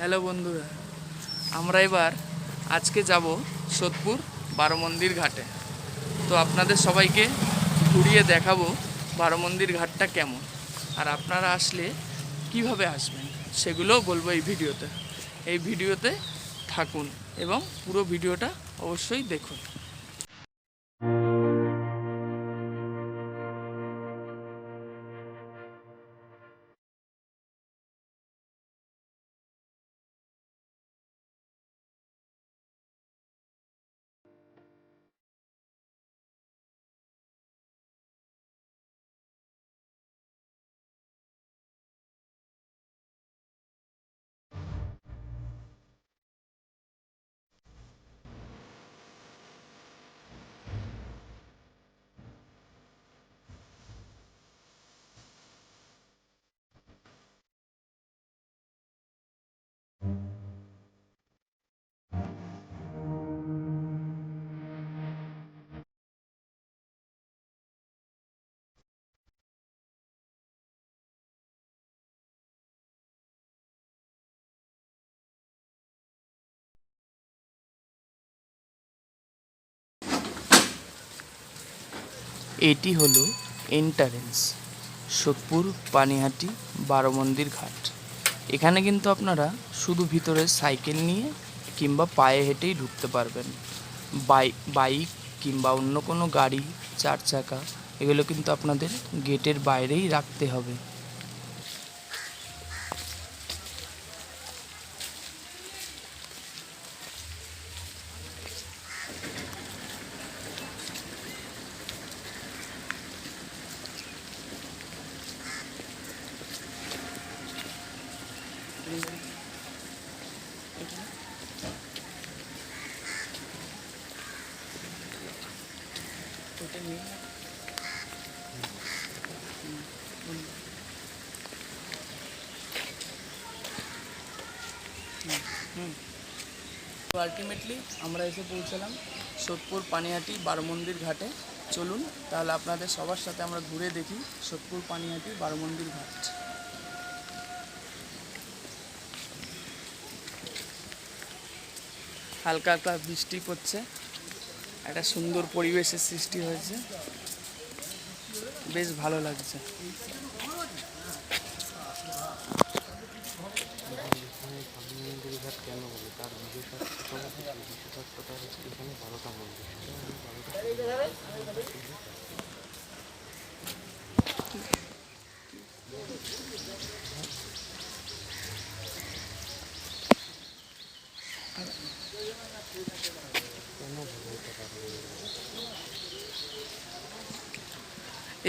Hello বন্ধুরা, আমরা এবার আজকে যাব সোদপুর বারো মন্দির ঘাটে। তো আপনাদের সবাইকে ঘুরিয়ে দেখাবো বারো মন্দির ঘাটটা কেমন, আর আপনারা আসলে কিভাবে আসবেন সেগুলোও বলবো এই ভিডিওতে থাকুন এবং পুরো ভিডিওটা অবশ্যই দেখুন। এটি হলো এন্ট্রান্স, সোদপুর পানিহাটি বারো মন্দির ঘাট। এখানে কিন্তু আপনারা শুধু ভিতরে সাইকেল নিয়ে কিংবা পায়ে হেঁটেই ঢুকতে পারবেন। বাইক কিংবা অন্য কোনো গাড়ি, চার চাকা, এগুলো কিন্তু আপনাদের গেটের বাইরেই রাখতে হবে। তো আলটিমেটলি আমরা এসে পৌঁছালাম সোদপুর পানিহাটি বারো মন্দির ঘাটে। চলুন তাহলে আপনাদের সবার সাথে আমরা ঘুরে দেখি সোদপুর পানিহাটি বারো মন্দির ঘাট। হালকা হালকা বৃষ্টি পড়ছে, একটা সুন্দর পরিবেশের সৃষ্টি হয়েছে, বেশ ভালো লাগছে। কেন বলে তার বিশেষত্বটা হচ্ছে এখানে 12টা মন্দির।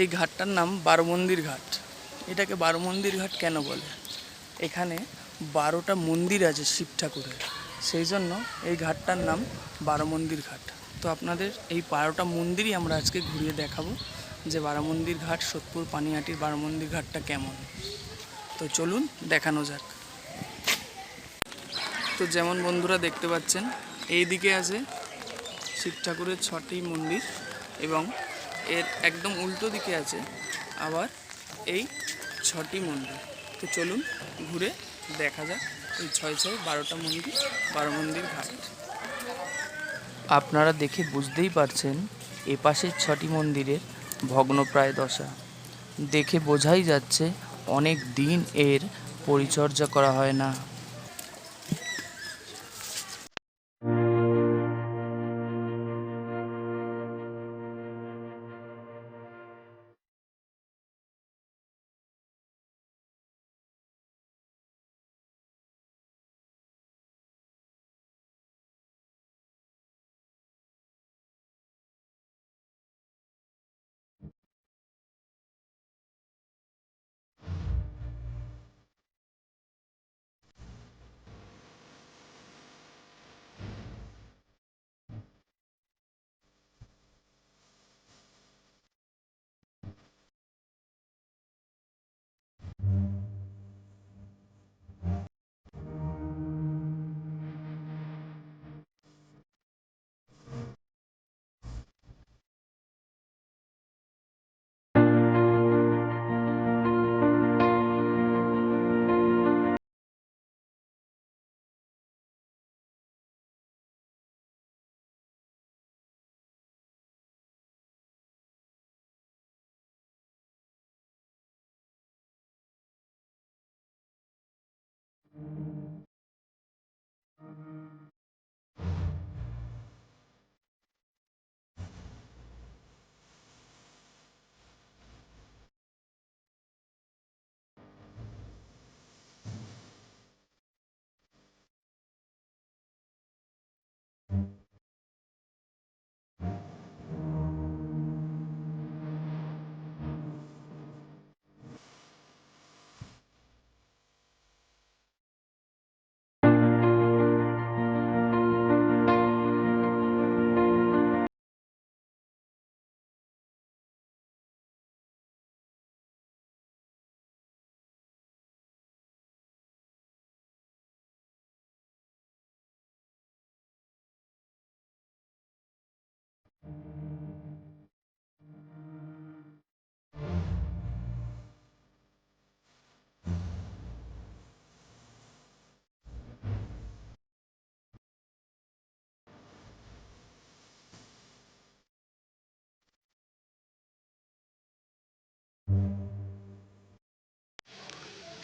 এই ঘাটটার নাম বারো মন্দির ঘাট। এটাকে বারো মন্দির ঘাট কেন বলে? এখানে 12টা মন্দির আছে শিব ঠাকুরের, সেই জন্য এই ঘাটটার নাম বারো মন্দির ঘাট। তো আপনাদের এই 12টা মন্দিরই আমরা আজকে ঘুরিয়ে দেখাবো যে বারো মন্দির ঘাট, সোদপুর পানিহাটির বারো মন্দির ঘাটটা কেমন। তো চলুন দেখানো যাক। তো যেমন বন্ধুরা দেখতে পাচ্ছেন, এই দিকে আছে শিব ঠাকুরের 6টি মন্দির এবং এর একদম উল্টো দিকে আছে আবার এই 6টি মন্দির। তো চলুন ঘুরে দেখা যাক এই 6 6 12টা মন্দির, বারো মন্দির ঘাট। আপনারা দেখে বুঝতেই পারছেন এপাশের 6টি মন্দিরের ভগ্নপ্রায় দশা। দেখে বোঝাই যাচ্ছে অনেক দিন এর পরিচর্যা করা হয় না।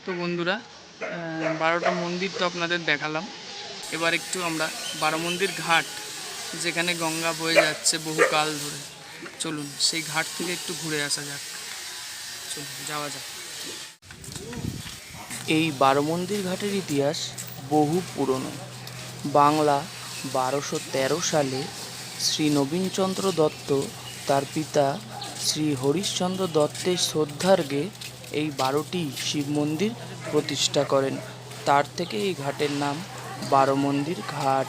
তো বন্ধুরা, 12টা মন্দির তো আপনাদের দেখালাম। এবার একটু আমরা 12 মন্দির ঘাট, যেখানে গঙ্গা বয়ে যাচ্ছে বহুকাল ধরে, চলুন সেই ঘাট থেকে একটু ঘুরে আসা যাক। চলুন যাওয়া যাক। এই 12 মন্দির ঘাটের ইতিহাস বহু পুরনো। বাংলা 1213 সালে শ্রী নবীনচন্দ্র দত্ত তার পিতা শ্রী হরিশ্চন্দ্র দত্তের শ্রদ্ধার্ঘ্যে এই 12টি শিব মন্দির প্রতিষ্ঠা করেন। তার থেকে এই ঘাটের নাম 12 মন্দির ঘাট।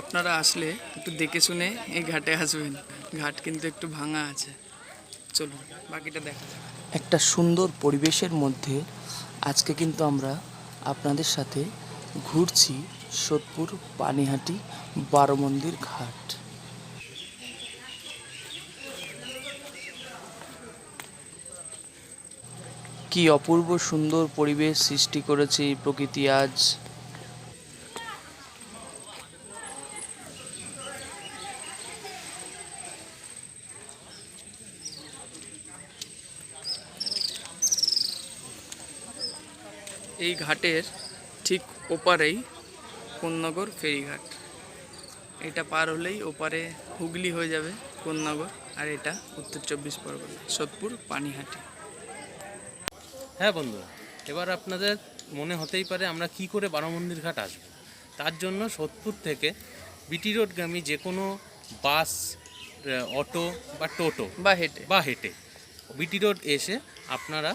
আপনারা আসলে একটু দেখে শুনে এই ঘাটে আসবেন। ঘাট কিন্তু একটু ভাঙা আছে। চলুন বাকিটা দেখা যাক। একটা সুন্দর পরিবেশের মধ্যে আজকে কিন্তু আমরা আপনাদের সাথে ঘুরছি সোদপুর পানিহাটি 12 মন্দির ঘাট। কি অপূর্ব সুন্দর পরিবেশ সৃষ্টি করেছে এই প্রকৃতি আজ। এই ঘাটের ঠিক ওপারেই কোন্নগর ফেরিঘাট। এটা পার হলেই ওপারে হুগলি হয়ে যাবে কোন্নগর, আর এটা উত্তর 24 পরগনা সোদপুর পানিহাটি। হ্যাঁ বন্ধুরা, এবার আপনাদের মনে হতেই পারে আমরা কি করে 12 মন্দির ঘাট আসবো। তার জন্য সোদপুর থেকে বিটি রোডগামী যে কোনো বাস, অটো বা টোটো বা হেঁটে বিটি রোড এসে আপনারা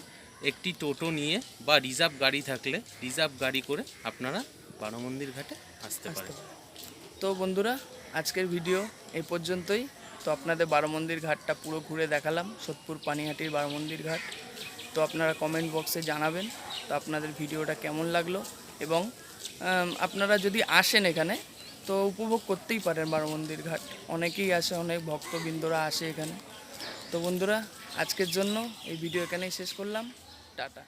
একটি টোটো নিয়ে বা রিজার্ভ গাড়ি থাকলে রিজার্ভ গাড়ি করে আপনারা 12 মন্দির ঘাটে আসতে পারেন। তো বন্ধুরা, আজকের ভিডিও এই পর্যন্তই। তো আপনাদের 12 মন্দির ঘাটটা পুরো ঘুরে দেখালাম, সোদপুর পানিহাটির 12 মন্দির ঘাট। তো আপনারা কমেন্ট বক্সে জানাবেন তো আপনাদের ভিডিওটা কেমন লাগলো, এবং আপনারা যদি আসেন এখানে তো উপভোগ করতেই পারেন 12 মন্দির ঘাট। অনেকেই আসে, অনেক ভক্তবৃন্দরা আসে এখানে। তো বন্ধুরা, আজকের জন্য এই ভিডিও এখানেই শেষ করলাম। টাটা।